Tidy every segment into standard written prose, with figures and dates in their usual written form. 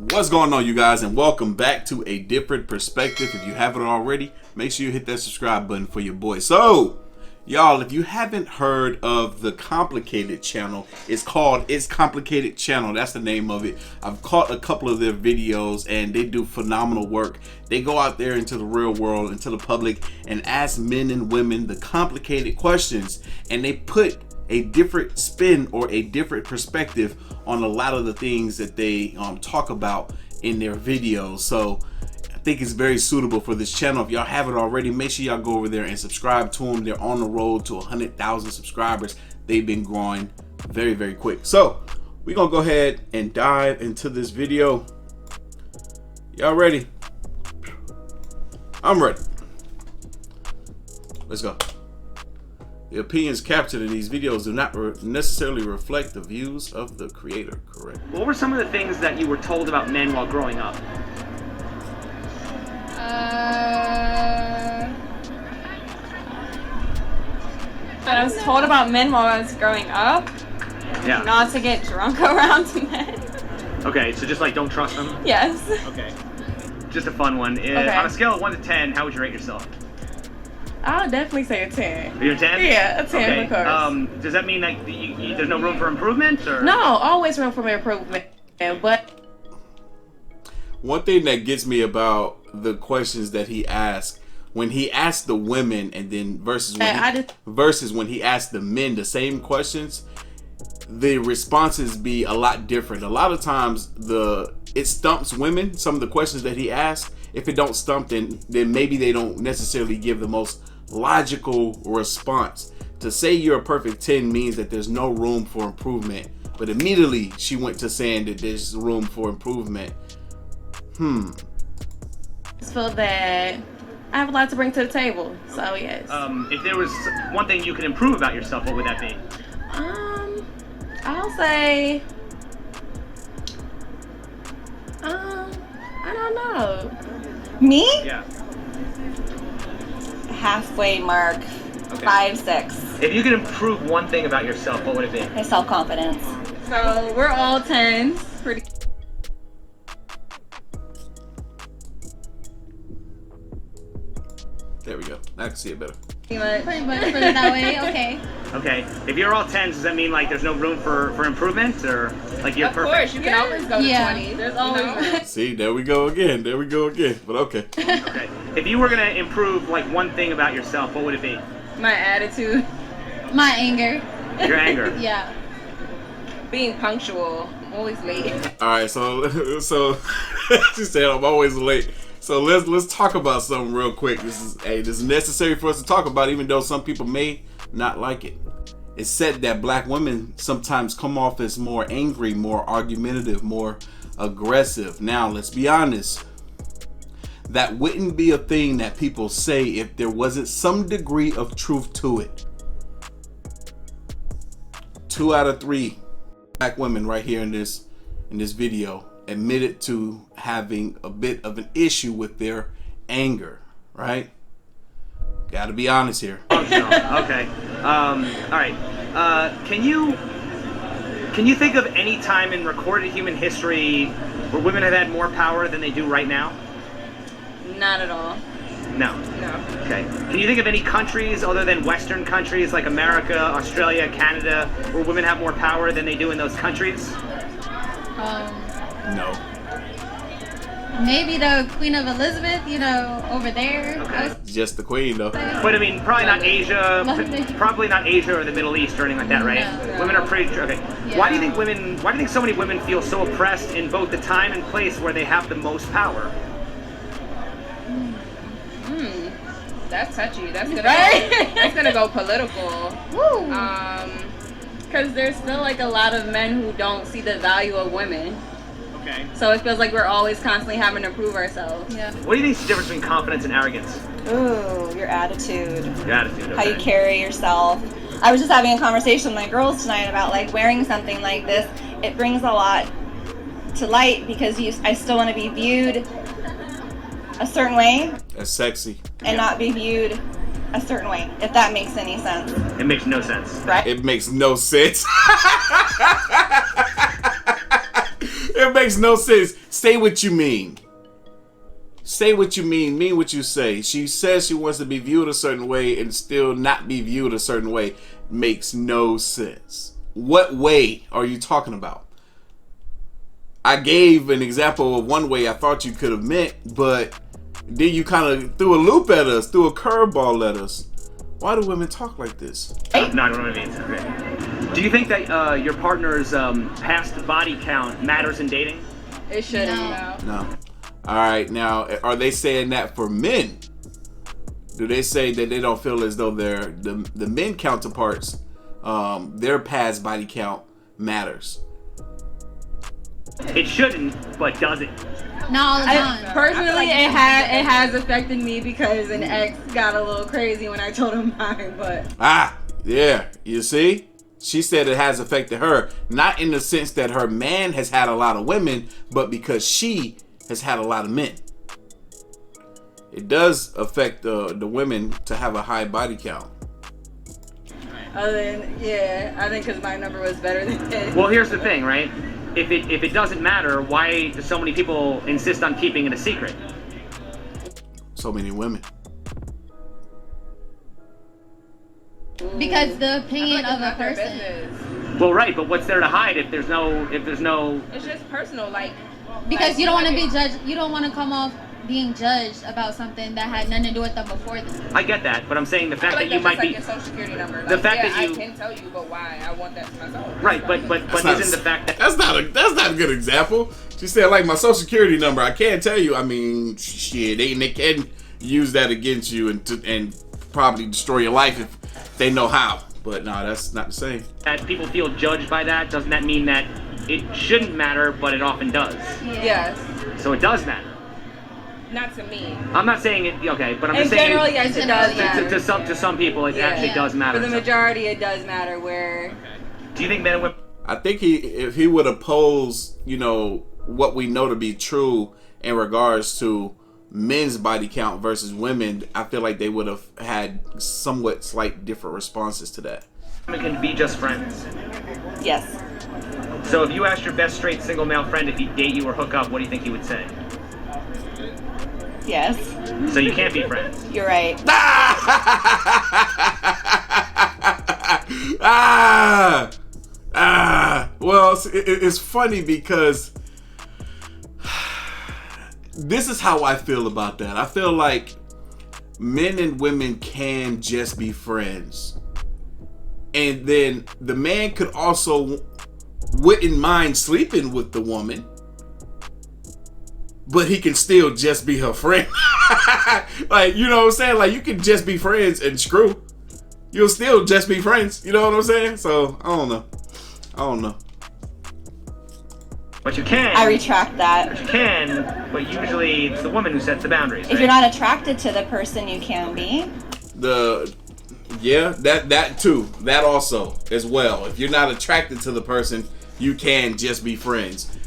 What's going on, you guys, and welcome back to A Different Perspective. If you haven't already, make sure you hit that subscribe button for your boy. So, y'all, if you haven't heard of the Complicated channel, it's called It's Complicated Channel. That's the name of it. I've caught a couple of their videos, and they do phenomenal work. They go out there into the real world, into the public, and ask men and women the complicated questions, and they put a different spin or a different perspective on a lot of the things that they talk about in their videos. So I think it's very suitable for this channel. If y'all haven't already, make sure y'all go over there and subscribe to them. They're on the road to 100,000 subscribers. They've been growing very, very quick. So we're gonna go ahead and dive into this video. Y'all ready? I'm ready. Let's go. The opinions captured in these videos do not necessarily reflect the views of the creator, correct? What were some of the things that you were told about men while growing up? That I was told about men while I was growing up. Yeah. Not to get drunk around men. Okay, so just like don't trust them? Yes. Okay. Just a fun one. Okay. On a scale of 1 to 10, how would you rate yourself? I'll definitely say a 10. You're a 10? Yeah, a 10 okay. of course. Does that mean like there's no room for improvement? Or? No, always room for improvement. But one thing that gets me about the questions that he asked, when he asked the women and then versus when he asked the men the same questions, the responses be a lot different. A lot of times it stumps women, some of the questions that he asked. If it don't stump, then maybe they don't necessarily give the most logical response. To say you're a perfect 10 means that there's no room for improvement, but immediately she went to saying that there's room for improvement. I feel that I have a lot to bring to the table, so yes. If there was one thing you could improve about yourself, what would that be? I'll say, I don't know. Me? Yeah. Halfway mark. Okay. 5, 6. If you could improve one thing about yourself, what would it be? My self-confidence. So we're all 10s. Pretty. There we go. I can see it better. Pretty much put it that way. Okay. Okay. If you're all 10s, does that mean like there's no room for improvement, or like you're Of perfect? course, you can always go to 20. There's always. See, there we go again. There we go again. But okay. Okay. If you were gonna improve like one thing about yourself, what would it be? My attitude. My anger. Your anger. Yeah. Being punctual. I'm always late. All right. So she said I'm always late. So let's talk about something real quick. This is necessary for us to talk about, even though some people may not like it. It's said that black women sometimes come off as more angry, more argumentative, more aggressive. Now, let's be honest. That wouldn't be a thing that people say if there wasn't some degree of truth to it. 2 out of 3 black women right here in this video admitted to having a bit of an issue with their anger, right? Gotta be honest here. Okay. All right. Can you think of any time in recorded human history where women have had more power than they do right now? Not at all. No. No. Okay. Can you think of any countries other than Western countries like America, Australia, Canada, where women have more power than they do in those countries? No. Maybe the Queen of Elizabeth, over there. Okay. Just the queen, though. But I mean, probably not Asia, probably not Asia or the Middle East or anything like that, right? No. Women are pretty okay. Yeah. Why do you think so many women feel so oppressed in both the time and place where they have the most power? That's touchy. That's gonna Right? go, that's gonna go political. Woo. Because there's still like a lot of men who don't see the value of women. Okay. So it feels like we're always constantly having to prove ourselves. Yeah. What do you think is the difference between confidence and arrogance? Ooh, your attitude. Your attitude. Okay. How you carry yourself. I was just having a conversation with my girls tonight about like wearing something like this. It brings a lot to light because I still want to be viewed a certain way That's sexy. and not be viewed a certain way, if that makes any sense. It makes no sense. Right? It makes no sense. It makes no sense. Say what you mean. Say what you mean. Mean what you say. She says she wants to be viewed a certain way and still not be viewed a certain way. Makes no sense. What way are you talking about? I gave an example of one way I thought you could have meant, but then you kind of threw a loop at us, threw a curveball at us. Why do women talk like this? No, I don't know what it means. Okay. Do you think that your partner's past body count matters in dating? It shouldn't. No. All right. Now, are they saying that for men? Do they say that they don't feel as though the men counterparts, their past body count matters? It shouldn't, but does it? Not all the time. Personally, it has affected me because an ex got a little crazy when I told him mine, but... Yeah, you see? She said it has affected her, not in the sense that her man has had a lot of women, but because she has had a lot of men. It does affect the women to have a high body count. I think because my number was better than his. Well, here's the thing, right? If it doesn't matter, why do so many people insist on keeping it a secret? So many women. Because the opinion of a person. Well, right, but what's there to hide if there's no? It's just personal, Because you don't want to be judged. You don't want to come off being judged about something that had nothing to do with them before them. I get that, but I'm saying the fact that you might be your social security number. The fact that you I can tell you, but why? I want that to myself. Right, but isn't the fact that that's not a good example. She said like my social security number. I can't tell you. I mean, shit, they can use that against you and probably destroy your life if they know how. But no, that's not the same. That people feel judged by that, doesn't that mean that it shouldn't matter, but it often does? Yes. So it does matter. Not to me. I'm not saying it, okay, but I'm just In saying general, yes, it does matter. to some people, it actually does matter. For the majority, it does matter. Where do you think men and women? I think if he would oppose, what we know to be true in regards to men's body count versus women, I feel like they would have had somewhat slight different responses to that. Women can be just friends. Yes. So if you asked your best straight single male friend if he'd date you or hook up, what do you think he would say? Yes. So you can't be friends. You're right. Well, it's funny because this is how I feel about that. I feel like men and women can just be friends. And then the man could also wouldn't mind sleeping with the woman, but he can still just be her friend. Like, you know what I'm saying? Like, you can just be friends and screw. You'll still just be friends. You know what I'm saying? So, I don't know. But you can. I retract that. But you can, but usually it's the woman who sets the boundaries, right? If you're not attracted to the person, you can be. That too. That also as well. If you're not attracted to the person, you can just be friends.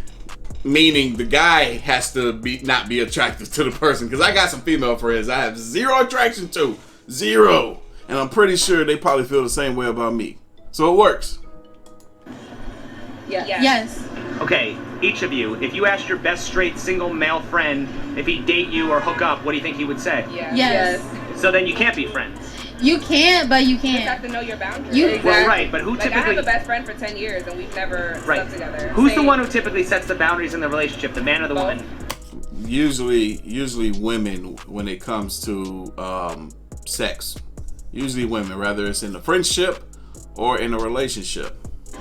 Meaning the guy has to not be attracted to the person. Because I got some female friends I have zero attraction to. Zero. And I'm pretty sure they probably feel the same way about me. So it works. Yes. Okay, each of you, if you asked your best straight single male friend if he'd date you or hook up, what do you think he would say? Yes. So then you can't be friends. You can't, but you can't. You have to know your boundaries. Well, right, but who typically... I have a best friend for 10 years and we've never slept together. Who's the one who typically sets the boundaries in the relationship, the man or the woman? Usually women when it comes to sex. Usually women, whether it's in a friendship or in a relationship.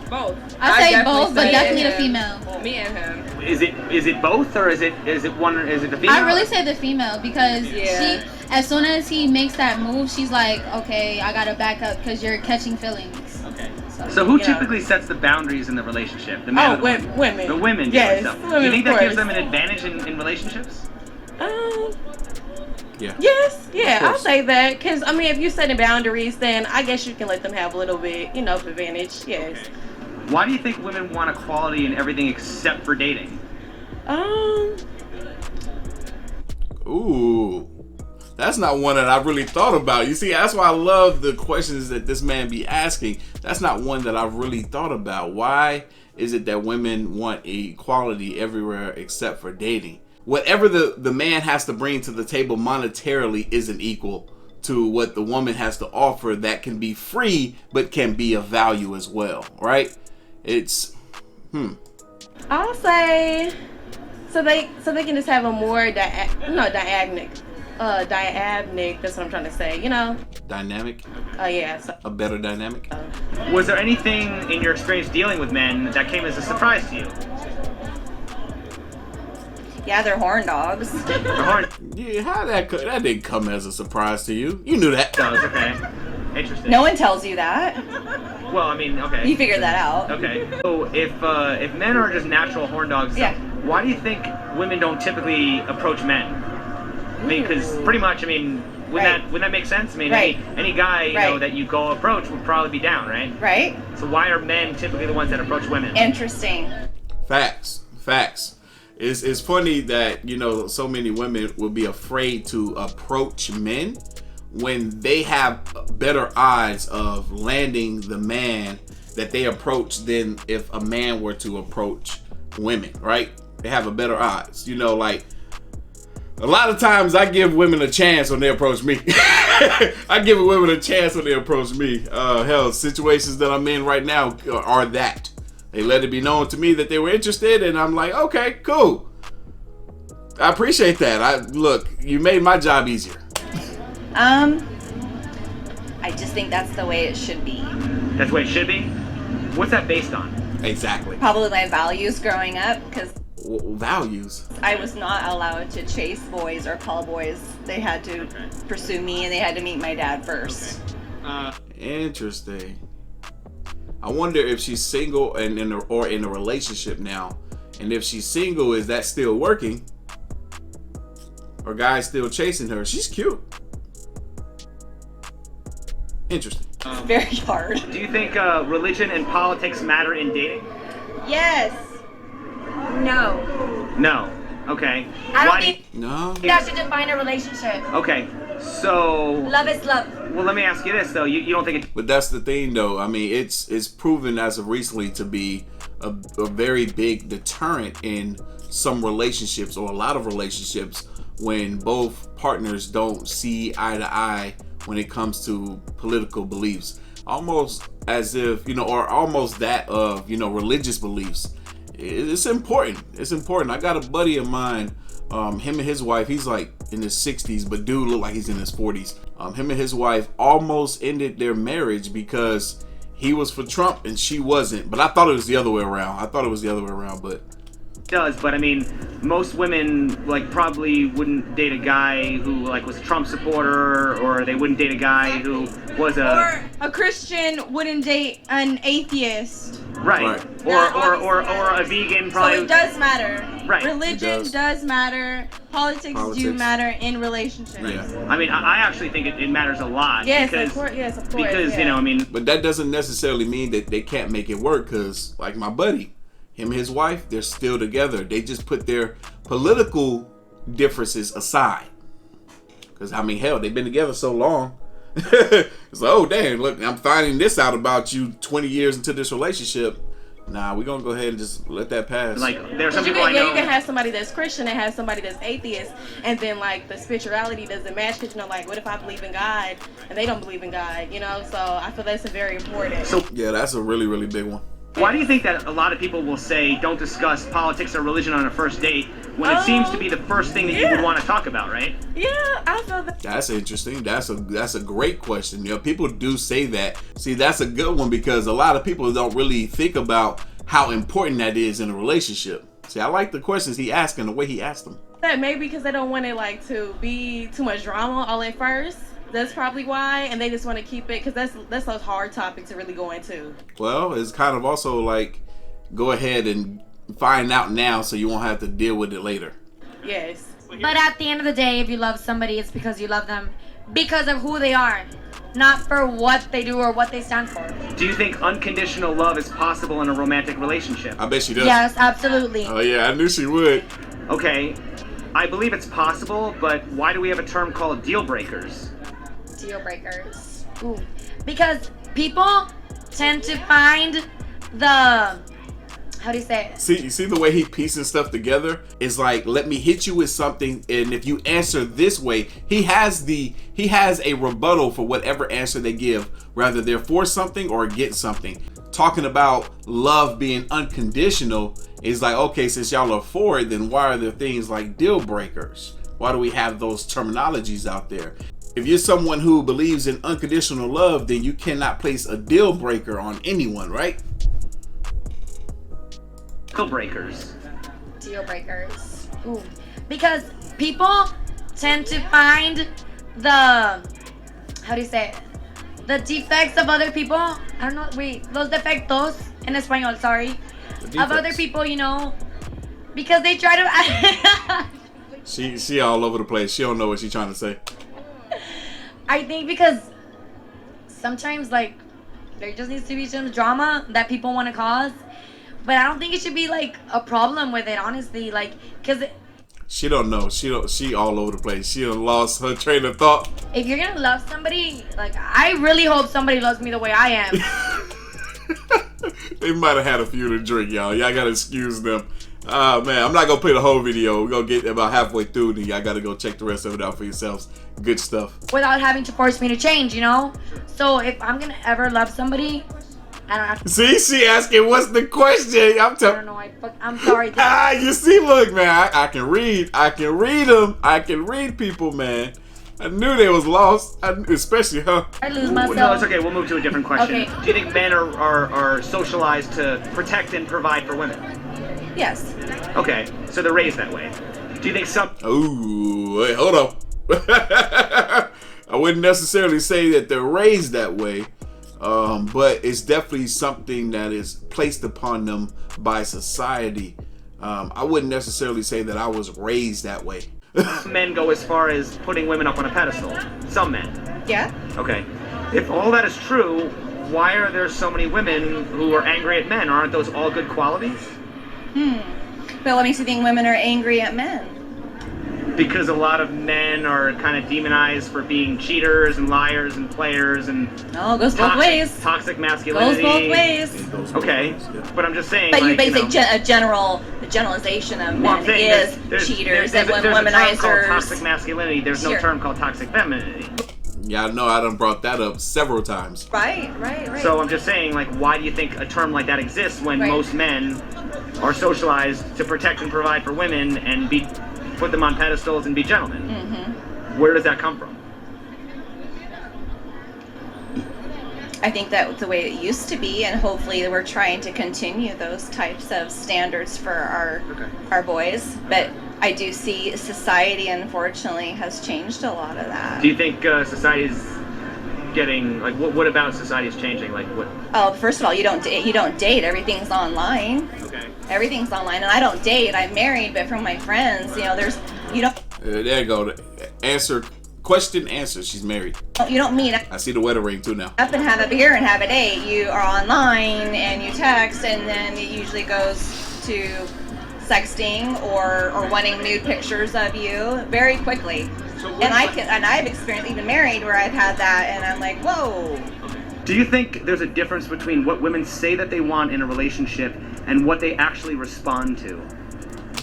Both. I say both, but definitely the female. Well, me and him. Is it both or is it one? Is it the female? I really say the female because she, as soon as he makes that move, she's like, okay, I gotta back up because you're catching feelings. Okay. So who typically sets the boundaries in the relationship? The man or the woman? Women. The women. Yes. Do you think that gives them an advantage in relationships? Yeah. Yes. Yeah, I'll say that because I mean, if you're setting boundaries, then I guess you can let them have a little bit, of advantage. Yes. Okay. Why do you think women want equality in everything except for dating? Ooh, that's not one that I really thought about. You see, that's why I love the questions that this man be asking. That's not one that I've really thought about. Why is it that women want equality everywhere except for dating? Whatever the man has to bring to the table monetarily isn't equal to what the woman has to offer that can be free but can be of value as well, right? It's I'll say so they can just have a more diagonal. That's what I'm trying to say. You know. Dynamic. Yeah. So, a better dynamic. Was there anything in your experience dealing with men that came as a surprise to you? Yeah, they're horn dogs. Yeah, how that didn't come as a surprise to you? You knew that. No, it's okay. Interesting. No one tells you that. Well, I mean, okay. You figured that out. Okay. So if men are just natural horn dogs, Yeah. why do you think women don't typically approach men? I mean, because pretty much, I mean, wouldn't that make sense? I mean, Right. any guy you Right. know that you go approach would probably be down, right? Right? So why are men typically the ones that approach women? Interesting. Facts. It's funny that, you know, so many women would be afraid to approach men when they have better odds of landing the man that they approach than if a man were to approach women, right? They have a better odds. You know, like, a lot of times I give women a chance when they approach me. I give women a chance when they approach me. Hell, situations that I'm in right now are that. They let it be known to me that they were interested, and I'm like, okay, cool. I appreciate that. Look, you made my job easier. I just think that's the way it should be. That's the way it should be? What's that based on? Exactly. Probably my values growing up, because Values. I was not allowed to chase boys or call boys. They had to pursue me, and they had to meet my dad first. Interesting. I wonder if she's single and in a relationship now, and if she's single, is that still working? Or guys still chasing her? She's cute. Interesting. It's very hard. Do you think religion and politics matter in dating? yes. No. No. Okay. I don't Why do think No. that should define a relationship. Okay. So. Love is love. Well, let me ask you this though. You don't think it? But that's the thing, though. I mean, it's proven as of recently to be a very big deterrent in some relationships, or a lot of relationships, when both partners don't see eye to eye when it comes to political beliefs. Almost as if, you know, or almost that of, you know, religious beliefs. It's important. It's important. I got a buddy of mine, him and his wife, he's like in his 60s, but dude look like he's in his 40s. Him and his wife almost ended their marriage because he was for Trump and she wasn't. But I thought it was the other way around. But does, but I mean, most women like probably wouldn't date a guy who like was a Trump supporter, or they wouldn't date a guy who was Or a Christian wouldn't date an atheist. right, or a vegan probably. So it does matter. Right. Religion It does matter. Politics do matter in relationships. yeah. I mean, I actually think it matters a lot. Yes, because, of course. Yes, of course. Because yeah. you know, I mean, But that doesn't necessarily mean that they can't make it work, because like my buddy, him and his wife, they're still together. They just put their political differences aside. Because, I mean, hell, they've been together so long. It's like, oh, damn, look, I'm finding this out about you 20 years into this relationship. Nah, we're going to go ahead and just let that pass. like there are some You people I can, know. you can have somebody that's Christian and have somebody that's atheist, and then like the spirituality doesn't match, because you know, like, what if I believe in God and they don't believe in God, you know? So I feel that's very important. So Yeah, that's a really, really big one. why do you think that a lot of people will say don't discuss politics or religion on a first date when it seems to be the first thing that you would want to talk about, right? Yeah, I feel that. That's interesting. That's a great question. You know, people do say that. See, that's a good one, because a lot of people don't really think about how important that is in a relationship. See, I like the questions he asked and the way he asked them. That maybe because they don't want it like to be too much drama all at first. That's probably why, and they just want to keep it, because that's a hard topic to really go into. Well, it's kind of also like, go ahead and find out now so you won't have to deal with it later. Yes. But at the end of the day, if you love somebody, it's because you love them because of who they are, not for what they do or what they stand for. Do you think unconditional love is possible in a romantic relationship? I bet she does. Yes, absolutely. Oh yeah, I knew she would. Okay, I believe it's possible, but why do we have a term called deal breakers? Deal breakers. Ooh. Because people tend to find the how do you say it? See the way he pieces stuff together? It's like, let me hit you with something, and if you answer this way, he has a rebuttal for whatever answer they give, whether they're for something or against something. Talking about love being unconditional is like, okay, since y'all are for it, then why are there things like deal breakers? Why do we have those terminologies out there? If you're someone who believes in unconditional love, then you cannot place a deal breaker on anyone, right? Deal breakers. Deal breakers. Ooh. Because people tend to find the, how do you say it? The defects of other people. I don't know. Wait, los defectos en español. Sorry. Of other people, you know, because they try to. She all over the place. She don't know what she's trying to say. I think because sometimes like there just needs to be some drama that people want to cause, but I don't think it should be like a problem with it, honestly. Like, cause she don't know. She all over the place. She done lost her train of thought. If you're gonna love somebody, like I really hope somebody loves me the way I am. They might have had a few to drink, y'all. Y'all gotta excuse them. Man, I'm not gonna play the whole video. We're gonna get about halfway through, and y'all gotta go check the rest of it out for yourselves. Good stuff. Without having to force me to change, you know? So if I'm gonna ever love somebody, I don't have to. See, she asking what's the question. I don't know. I'm sorry. You see, look, man, I can read. I can read them. I can read people, man. I knew they was lost, especially her. I lose myself. No, it's okay. We'll move to a different question. Okay. Do you think men are socialized to protect and provide for women? Yes. Okay, so they're raised that way. Do you think some? Ooh, wait, hold on. I wouldn't necessarily say that they're raised that way, but it's definitely something that is placed upon them by society. I wouldn't necessarily say that I was raised that way. Men go as far as putting women up on a pedestal. Some men. Yeah. Okay. If all that is true, why are there so many women who are angry at men? Aren't those all good qualities? But what makes you think women are angry at men? Because a lot of men are kind of demonized for being cheaters and liars and players and Oh, goes both ways. toxic masculinity. Goes both ways. Okay, but I'm just saying. But like, you basically a generalization of well, I'm men saying is there's cheaters there's and a term called womanizers. toxic masculinity. There's no Sure. term called toxic femininity. Yeah, I know. I done brought that up several times. Right. So I'm just saying, like, why do you think a term like that exists when Right. most men are socialized to protect and provide for women and put them on pedestals and be gentlemen? Where does that come from? I think that's the way it used to be, and hopefully we're trying to continue those types of standards for our boys. But I do see society, unfortunately, has changed a lot of that. Do you think society is getting, like, what about society is changing? Like, what? Oh, first of all, you don't date. Everything's online. Okay. Everything's online, and I don't date. I'm married, but from my friends, you don't. There you go. Question, answer. She's married. You don't meet I see the wedding ring too now. up and have a beer and have a date. You are online and you text, and then it usually goes to sexting or wanting nude pictures of you very quickly. And I've experienced, even married, where I've had that, and I'm like, whoa. Do you think there's a difference between what women say that they want in a relationship and what they actually respond to?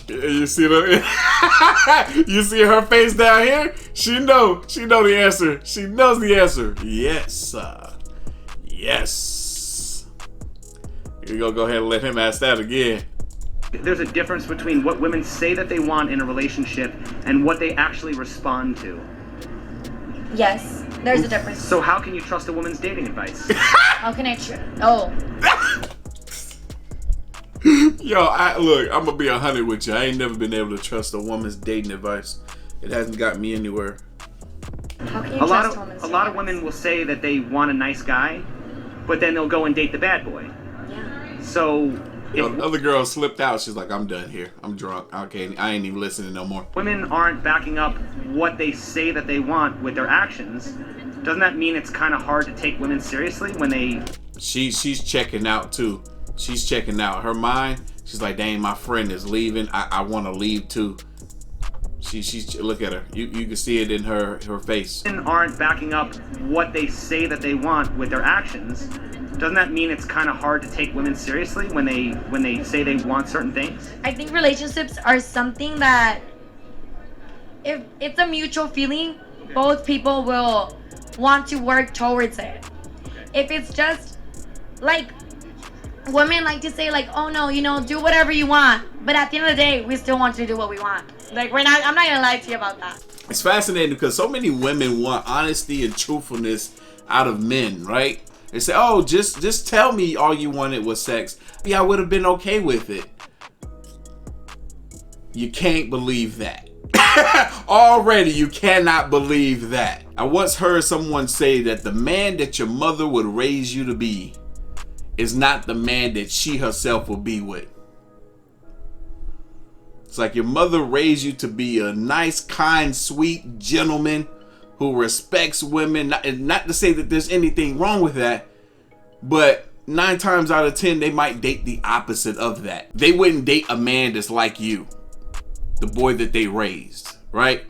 You see you see her face down here? She know the answer. She knows the answer. Yes. Yes. You're gonna go ahead and let him ask that again. There's a difference between what women say that they want in a relationship and what they actually respond to. Yes, there's a difference. So how can you trust a woman's dating advice? How can I Yo, look, I'm gonna be 100 with you. I ain't never been able to trust a woman's dating advice. It hasn't got me anywhere. How can you A lot trust women's of dating women will say that they want a nice guy, but then they'll go and date the bad boy. Yeah. So if The other girl slipped out. She's like, I'm done here. I'm drunk. Okay, I ain't even listening no more. women aren't backing up what they say that they want with their actions, doesn't that mean it's kind of hard to take women seriously when they... She's checking out too. She's checking out. Her mind, she's like, dang, my friend is leaving. I want to leave too. She's look at her. You can see it in her face. Women aren't backing up what they say that they want with their actions. Doesn't that mean it's kind of hard to take women seriously when they say they want certain things? I think relationships are something that, if it's a mutual feeling, both people will want to work towards it. If it's just like, women like to say like, oh no, you know, do whatever you want, but at the end of the day, we still want you to do what we want. Like, I'm not gonna lie to you about that. It's fascinating because so many women want honesty and truthfulness out of men, right? They say, oh, just tell me all you wanted was sex. Yeah, I would have been okay with it. You can't believe that. Already, you cannot believe that. I once heard someone say that the man that your mother would raise you to be is not the man that she herself will be with. It's like your mother raised you to be a nice, kind, sweet gentleman who respects women. Not to say that there's anything wrong with that, but 9 times out of 10, they might date the opposite of that. They wouldn't date a man that's like you, the boy that they raised, right?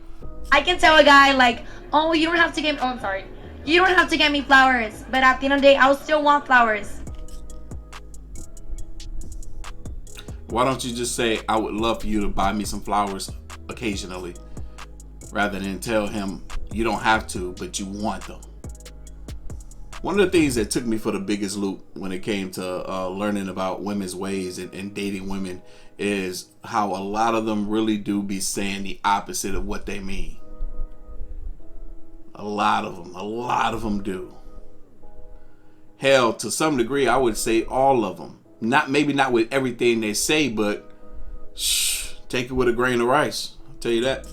I can tell a guy like, oh, you don't have to get, oh, I'm sorry. You don't have to get me flowers, but at the end of the day, I'll still want flowers. Why don't you just say, I would love for you to buy me some flowers occasionally, rather than tell him you don't have to, but you want them. One of the things that took me for the biggest loop when it came to learning about women's ways and dating women is how a lot of them really do be saying the opposite of what they mean. A lot of them do. Hell, to some degree, I would say all of them. Maybe not with everything they say, but take it with a grain of rice. I'll tell you that.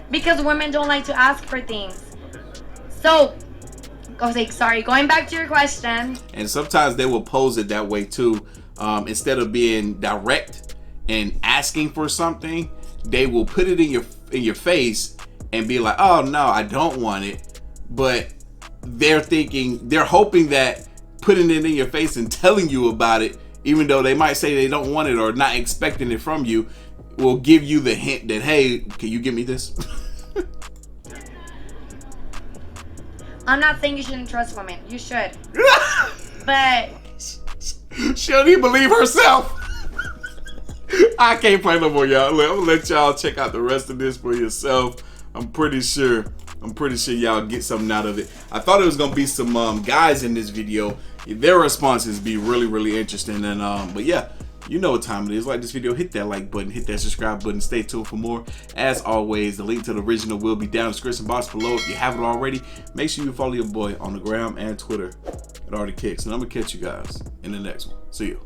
Because women don't like to ask for things. So, going back to your question. And sometimes they will pose it that way too. Instead of being direct and asking for something, they will put it in your face and be like, oh no, I don't want it. But they're hoping that putting it in your face and telling you about it, even though they might say they don't want it or not expecting it from you, will give you the hint that, hey, can you give me this? I'm not saying you shouldn't trust women. You should. But she don't even believe herself. I can't play no more, y'all. I'm gonna let y'all check out the rest of this for yourself. I'm pretty sure y'all get something out of it. I thought it was gonna be some guys in this video. Their responses be really interesting. And but yeah, you know what time it is. Like this video, hit that like button, hit that subscribe button, stay tuned for more. As always, the link to the original will be down in the description box below. If you haven't already, make sure you follow your boy on the gram and Twitter at Artofkickz. And I'm gonna catch you guys in the next one. See you.